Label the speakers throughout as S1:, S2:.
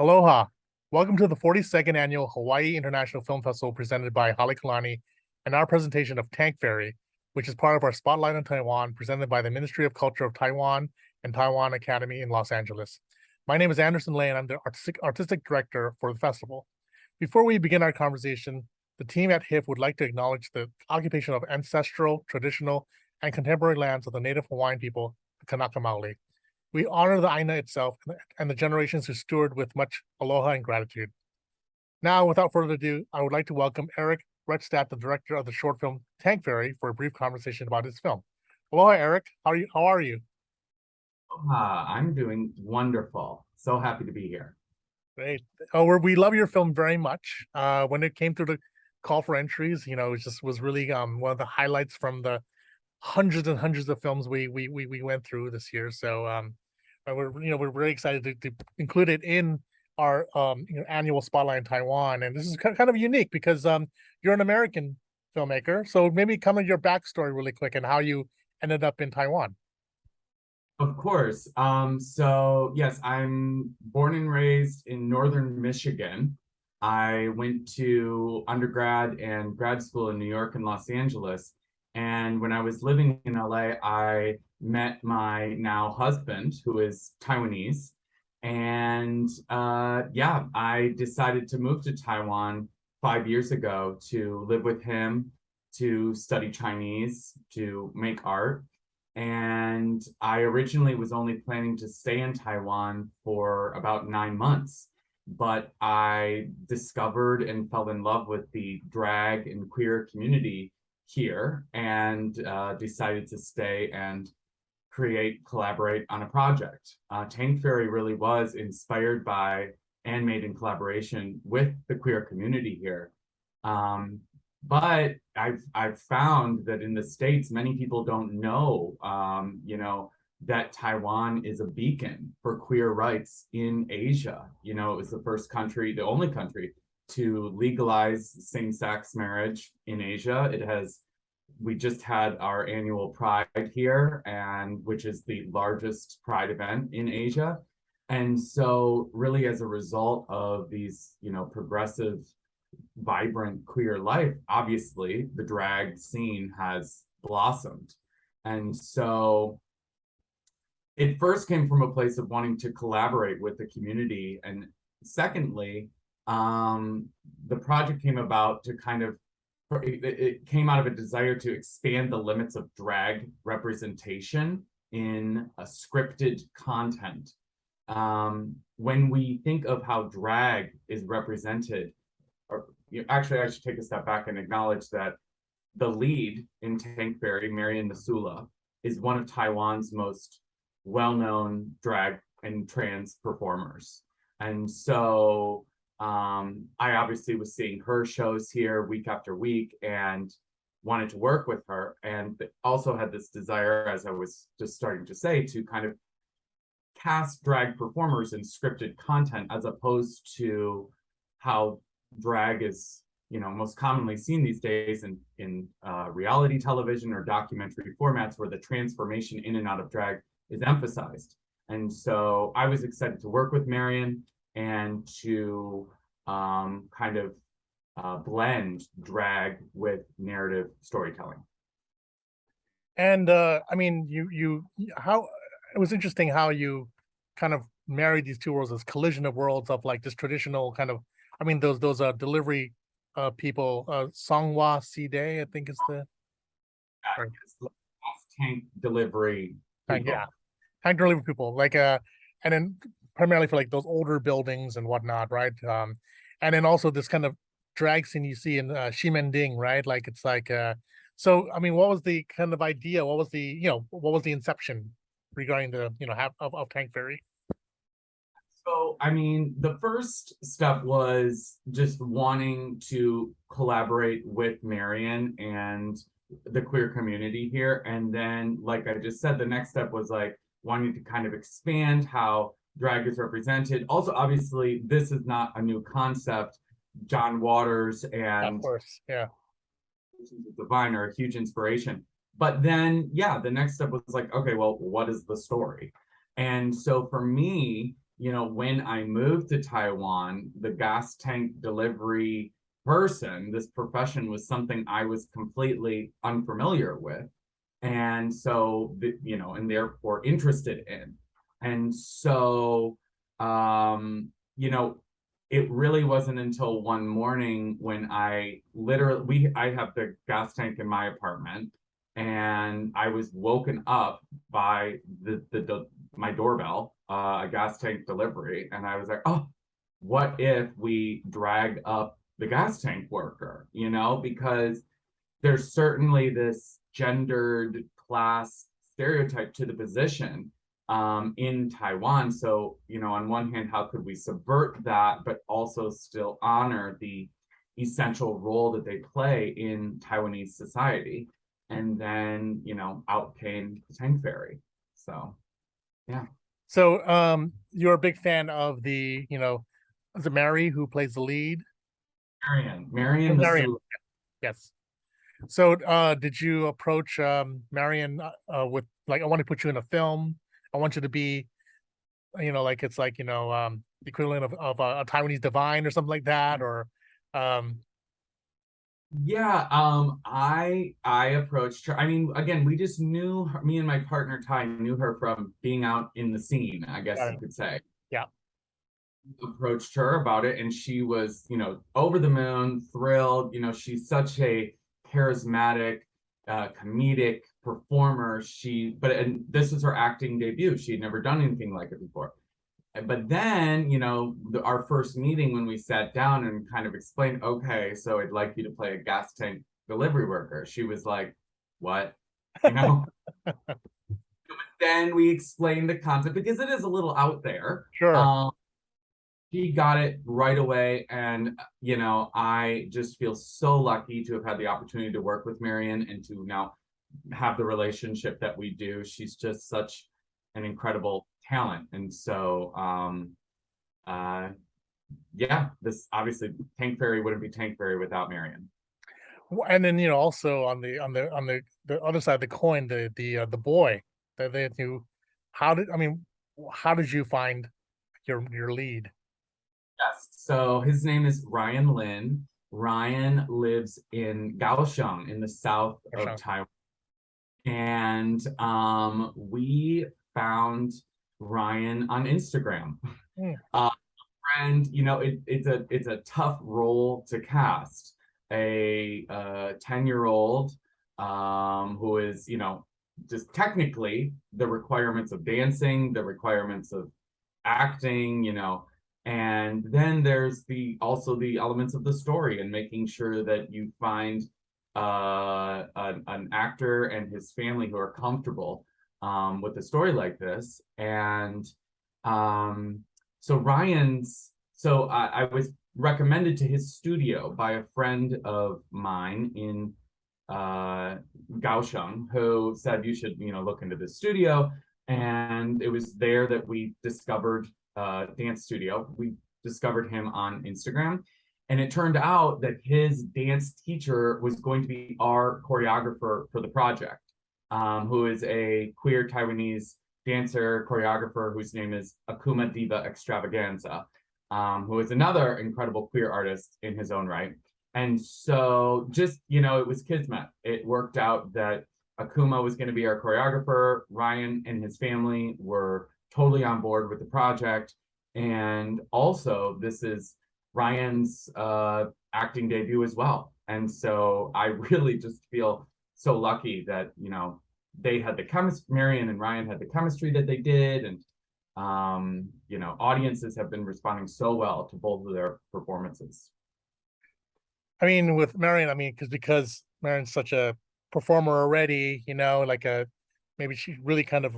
S1: Aloha. Welcome to the 42nd Annual Hawaii International Film Festival presented by Halekulani and our presentation of Tank Fairy, which is part of our Spotlight on Taiwan presented by the Ministry of Culture of Taiwan and Taiwan Academy in Los Angeles. My name is Anderson Lay and I'm the artistic director for the festival. Before we begin our conversation, the team at Hiff would like to acknowledge the occupation of ancestral, traditional, and contemporary lands of the native Hawaiian people, the Kanaka Maoli. We honor the Aina itself and the generations who steward with much aloha and gratitude. Now, without further ado, I would like to welcome Eric Rettstadt, the director of the short film Tank Fairy, for a brief conversation about his film. Aloha, Eric. How are you?
S2: I'm doing wonderful. So happy to be here.
S1: Great. We love your film very much. When it came to the call for entries, it just was really one of the highlights from the hundreds and hundreds of films we went through this year. So we're very excited to include it in our annual Spotlight in Taiwan. And this is kind of unique because you're an American filmmaker. So maybe come with your backstory really quick and how you ended up in Taiwan.
S2: Of course. So yes, I'm born and raised in northern Michigan. I went to undergrad and grad school in New York and Los Angeles. And when I was living in LA, I met my now husband, who is Taiwanese. And yeah, I decided to move to Taiwan 5 years ago to live with him, to study Chinese, to make art. And I originally was only planning to stay in Taiwan for about 9 months, but I discovered and fell in love with the drag and queer community here and decided to stay and collaborate on a project. Tank Fairy really was inspired by and made in collaboration with the queer community here. But I've found that in the States, many people don't know, that Taiwan is a beacon for queer rights in Asia. It was the first country, the only country to legalize same-sex marriage in Asia. We just had our annual Pride here, and which is the largest Pride event in Asia. And so really as a result of these, progressive, vibrant queer life, obviously the drag scene has blossomed. And so it first came from a place of wanting to collaborate with the community. And secondly, the project came about to it came out of a desire to expand the limits of drag representation in a scripted content. When we think of how drag is represented, actually, I should take a step back and acknowledge that the lead in Tank Fairy, Marion Nasula, is one of Taiwan's most well-known drag and trans performers. And so I obviously was seeing her shows here week after week and wanted to work with her, and also had this desire, as I was just starting to say, to kind of cast drag performers in scripted content as opposed to how drag is most commonly seen these days in reality television or documentary formats, where the transformation in and out of drag is emphasized. And so I was excited to work with Marion and to blend drag with narrative storytelling.
S1: And how it was interesting how you kind of married these two worlds, this collision of worlds of like this traditional kind of, those delivery people, Songwa Side, I think is the or,
S2: Tank delivery
S1: tank, yeah, tank delivery people, like and then primarily for like those older buildings and whatnot, right? And then also this kind of drag scene you see in Ximending, right? Like it's like so what was the kind of idea? What was the inception regarding the of Tank Fairy?
S2: So, the first step was just wanting to collaborate with Marion and the queer community here. And then, like I just said, the next step was like wanting to kind of expand how drag is represented. Also, obviously, this is not a new concept. John Waters and
S1: Of course, yeah.
S2: Divine are a huge inspiration. But then, yeah, the next step was like, okay, well, what is the story? And so for me, when I moved to Taiwan, the gas tank delivery person, this profession was something I was completely unfamiliar with. And so, and therefore interested in. And so, it really wasn't until one morning when I have the gas tank in my apartment, and I was woken up by my doorbell, a gas tank delivery, and I was like, oh, what if we dragged up the gas tank worker? Because there's certainly this gendered class stereotype to the position in Taiwan. So, on one hand, how could we subvert that, but also still honor the essential role that they play in Taiwanese society? And then, out came the tank ferry. So, yeah.
S1: So you're a big fan of is it Mary who plays the lead?
S2: Marion
S1: Marion,
S2: Masood.
S1: yes. So did you approach Marion with like, I want to put you in a film. I want you to be, like it's like, the equivalent of a Taiwanese divine or something like that, or
S2: Yeah, I approached her. I mean, again, we just knew her, me and my partner Ty knew her from being out in the scene, I guess you could say.
S1: yeah.
S2: Approached her about it, and she was, over the moon, thrilled. She's such a charismatic, comedic performer. And this was her acting debut. She had never done anything like it before. But then, our first meeting when we sat down and kind of explained, okay, so I'd like you to play a gas tank delivery worker. She was like, what? Then we explained the concept because it is a little out there.
S1: Sure.
S2: She got it right away. And, I just feel so lucky to have had the opportunity to work with Marion and to now have the relationship that we do. She's just such an incredible talent. And so, yeah, this obviously Tank Fairy wouldn't be Tank Fairy without Marion.
S1: And then, also on the other side of the coin, the boy that they knew, how did you find your lead?
S2: Yes. So his name is Ryan Lin. Ryan lives in Kaohsiung in the south of Taiwan. And we found Ryan on Instagram. And it's a tough role to cast. A 10-year-old who is, just technically the requirements of dancing, the requirements of acting, and then there's also the elements of the story and making sure that you find an actor and his family who are comfortable with a story like this. And so I was recommended to his studio by a friend of mine in Kaohsiung, who said you should look into this studio. And it was there that we discovered dance studio. We discovered him on Instagram. And it turned out that his dance teacher was going to be our choreographer for the project, who is a queer Taiwanese dancer, choreographer whose name is Akuma Diva Extravaganza, who is another incredible queer artist in his own right. And so just, it was kismet. It worked out that Akuma was going to be our choreographer. Ryan and his family were totally on board with the project. And also, this is Ryan's acting debut as well. And so I really just feel so lucky that, they had the chemistry, Marion and Ryan had the chemistry that they did. And, audiences have been responding so well to both of their performances.
S1: I mean, with Marion, because Marion's such a performer already, maybe she really kind of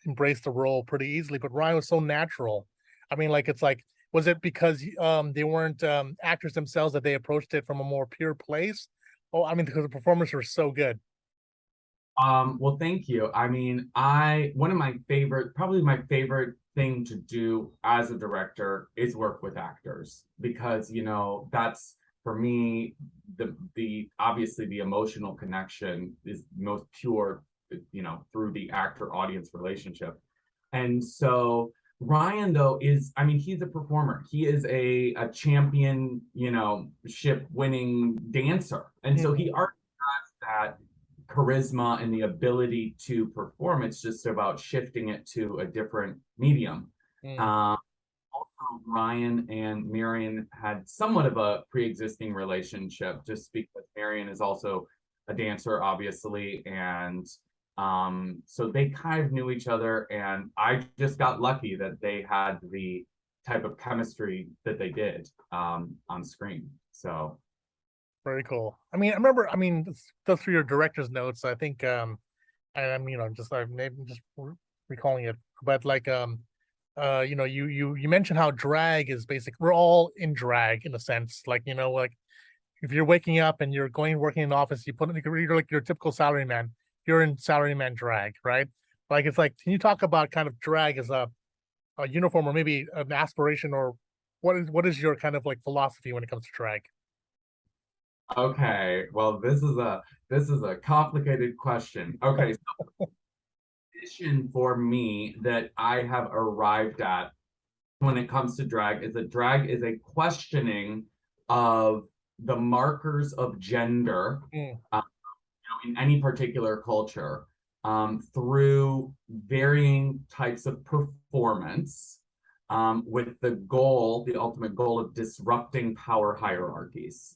S1: embraced the role pretty easily, but Ryan was so natural. Was it because they weren't actors themselves that they approached it from a more pure place? Oh, because the performers were so good.
S2: Well, thank you. One of my probably my favorite thing to do as a director is work with actors because, that's for me, the obviously the emotional connection is most pure, through the actor audience relationship. And so Ryan, though, is, I mean, he's a performer. He is a champion, ship winning dancer. And so he
S1: Mhm.
S2: already has that charisma and the ability to perform. It's just about shifting it to a different medium.
S1: Mm.
S2: Um, Also, Ryan and Marion had somewhat of a pre-existing relationship, just because Marion is also a dancer, obviously, and so they kind of knew each other, and I just got lucky that they had the type of chemistry that they did on screen. So,
S1: Very cool. I mean, I remember. I mean, just through your director's notes, I think. And I'm, just like maybe just recalling it, but like, you mentioned how drag is basic. We're all in drag in a sense. Like, like if you're waking up and you're going working in the office, you're like your typical salaryman. You're in salaryman drag, right? Like it's like, can you talk about kind of drag as a uniform or maybe an aspiration, or what is your kind of like philosophy when it comes to drag?
S2: okay, well, this is a complicated question. Okay, so definition for me that I have arrived at when it comes to drag is that drag is a questioning of the markers of gender
S1: Mm,
S2: uh, in any particular culture through varying types of performance with the ultimate goal of disrupting power hierarchies.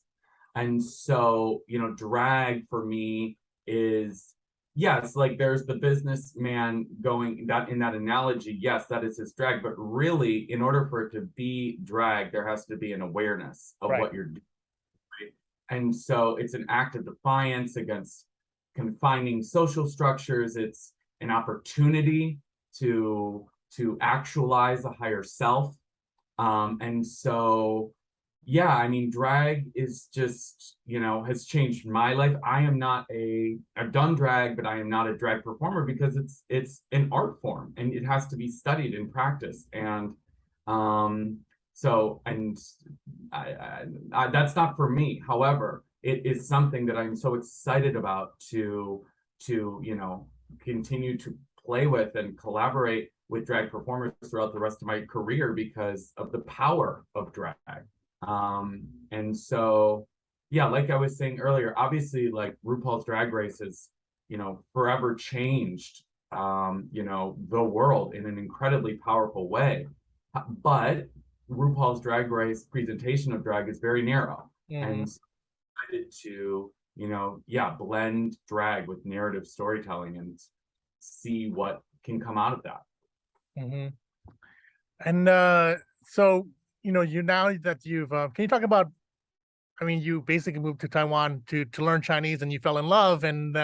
S2: And so, drag for me is, yes, like there's the businessman going that in that analogy, yes, that is his drag, but really, in order for it to be drag, there has to be an awareness of
S1: right.
S2: what you're doing. And so it's an act of defiance against confining social structures. It's an opportunity to actualize a higher self. And so, yeah, I mean, drag is just, has changed my life. I've done drag, but I am not a drag performer because it's an art form and it has to be studied and practiced. And so, and that's not for me. However, it is something that I'm so excited about to continue to play with and collaborate with drag performers throughout the rest of my career because of the power of drag. And so, yeah, like I was saying earlier, obviously, like RuPaul's Drag Race has, forever changed, the world in an incredibly powerful way. But RuPaul's Drag Race presentation of drag is very narrow,
S1: Hmm.
S2: and so I decided to, yeah, blend drag with narrative storytelling and see what can come out of that.
S1: Hmm. And so you now that you've can you talk about, I mean, you basically moved to Taiwan to learn Chinese and you fell in love, and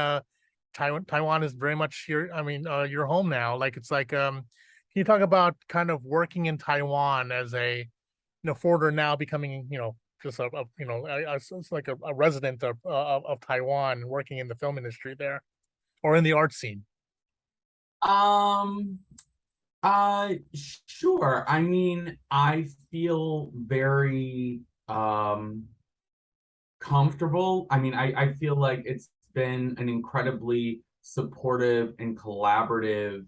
S1: Taiwan is very much your, I mean, your home now. Like it's like can you talk about kind of working in Taiwan as a foreigner now becoming, just it's like a resident of Taiwan, working in the film industry there or in the art scene.
S2: Um, sure. I mean, I feel very comfortable. I mean, I feel like it's been an incredibly supportive and collaborative,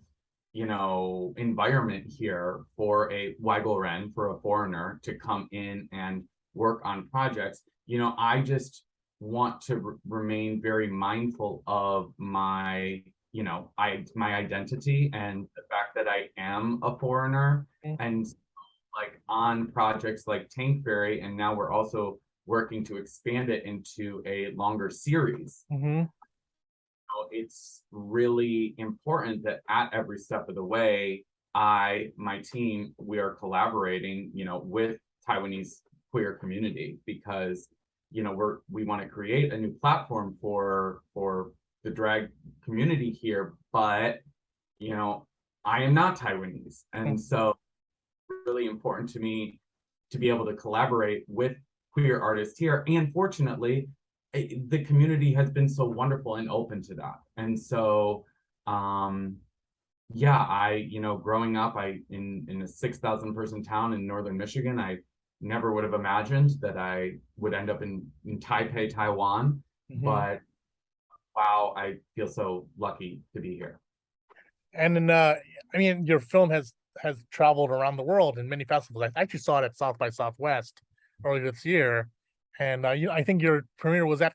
S2: environment here for a Waggle for a foreigner to come in and work on projects. I just want to remain very mindful of my identity and the fact that I am a foreigner. And like on projects like Tank Fairy, and now we're also working to expand it into a longer series.
S1: Mm-hmm.
S2: So it's really important that at every step of the way, my team, we are collaborating, with Taiwanese queer community because, we want to create a new platform for the drag community here, but you know, I am not Taiwanese, and so really important to me to be able to collaborate with queer artists here. And fortunately, the community has been so wonderful and open to that. And so, yeah, growing up, in a 6,000 person town in northern Michigan, I never would have imagined that I would end up in Taipei, Taiwan.
S1: Mm-hmm.
S2: But wow, I feel so lucky to be here.
S1: And then I mean, your film has traveled around the world in many festivals. I actually saw it at South by Southwest earlier this year, and I think your premiere was at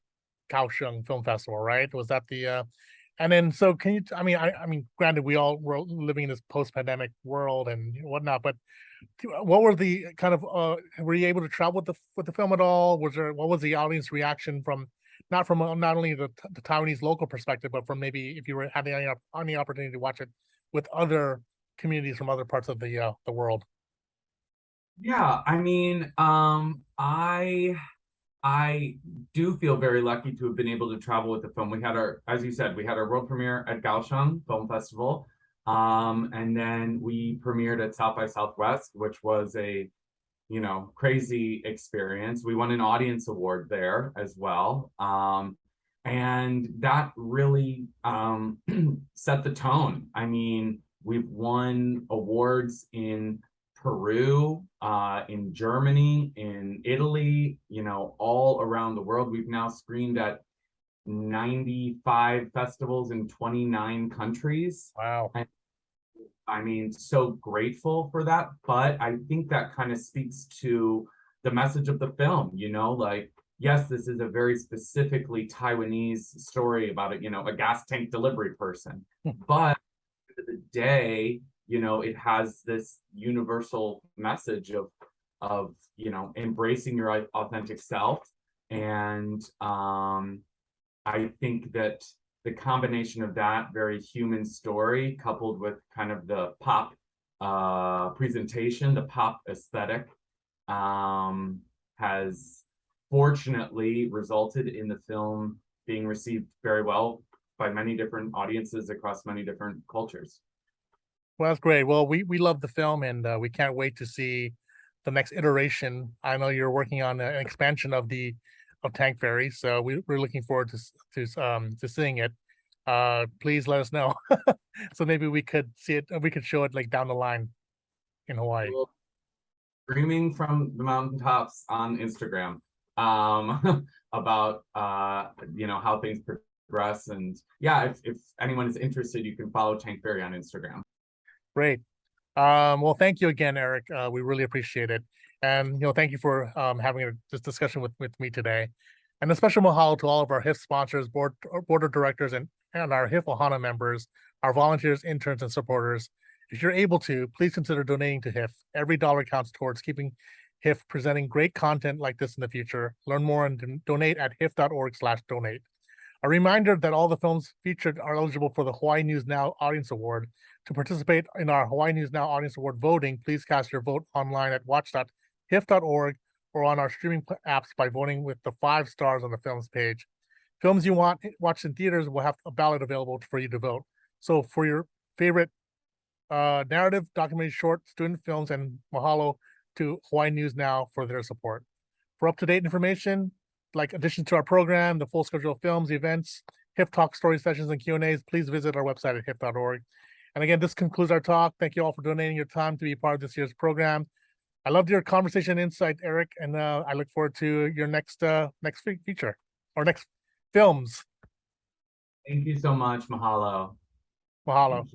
S1: Kaohsiung Film Festival, right? Was that the and then so can you? I mean, granted, we all were living in this post-pandemic world and whatnot, but what were the kind of were you able to travel with the film at all? What was the audience reaction from not only the Taiwanese local perspective, but from maybe if you were having any opportunity to watch it with other communities from other parts of the world?
S2: Yeah, I mean, I do feel very lucky to have been able to travel with the film. We had our, as you said, we had our world premiere at Kaohsiung Film Festival. And then we premiered at South by Southwest, which was a, crazy experience. We won an audience award there as well. And that really set the tone. I mean, we've won awards in Peru, in Germany, in Italy, all around the world. We've now screened at 95 festivals in 29 countries.
S1: Wow.
S2: And I mean, so grateful for that. But I think that kind of speaks to the message of the film, like, yes, this is a very specifically Taiwanese story about a gas tank delivery person. But at the end of the day, it has this universal message of embracing your authentic self. And I think that the combination of that very human story coupled with kind of the pop presentation, the pop aesthetic, has fortunately resulted in the film being received very well by many different audiences across many different cultures.
S1: Well, that's great. Well, we love the film, and we can't wait to see the next iteration. I know you're working on an expansion of Tank Fairy, so we're looking forward to seeing it. Please let us know, so maybe we could see it. We could show it like down the line in Hawaii.
S2: Screaming from the mountaintops on Instagram about how things progress. And yeah, if anyone is interested, you can follow Tank Fairy on Instagram.
S1: Great. Well, thank you again, Eric. We really appreciate it. And thank you for having this discussion with me today. And a special mahalo to all of our Hiff sponsors, board of directors, and our Hiff Ohana members, our volunteers, interns, and supporters. If you're able to, please consider donating to Hiff. Every dollar counts towards keeping Hiff presenting great content like this in the future. Learn more and donate at hiff.org/donate. A reminder that all the films featured are eligible for the Hawaii News Now Audience Award. To participate in our Hawaii News Now Audience Award voting, please cast your vote online at watch.hiff.org or on our streaming apps by voting with the 5 stars on the film's page. Films you want watched in theaters will have a ballot available for you to vote. So for your favorite narrative, documentary, short, student films, and mahalo to Hawaii News Now for their support. For up-to-date information, like additions to our program, the full schedule of films, events, Hiff Talk story sessions, and Q&As, please visit our website at hiff.org. And again, this concludes our talk. Thank you all for donating your time to be part of this year's program. I loved your conversation insight, Eric, and I look forward to your next feature or next films.
S2: Thank you so much. Mahalo.
S1: Mahalo.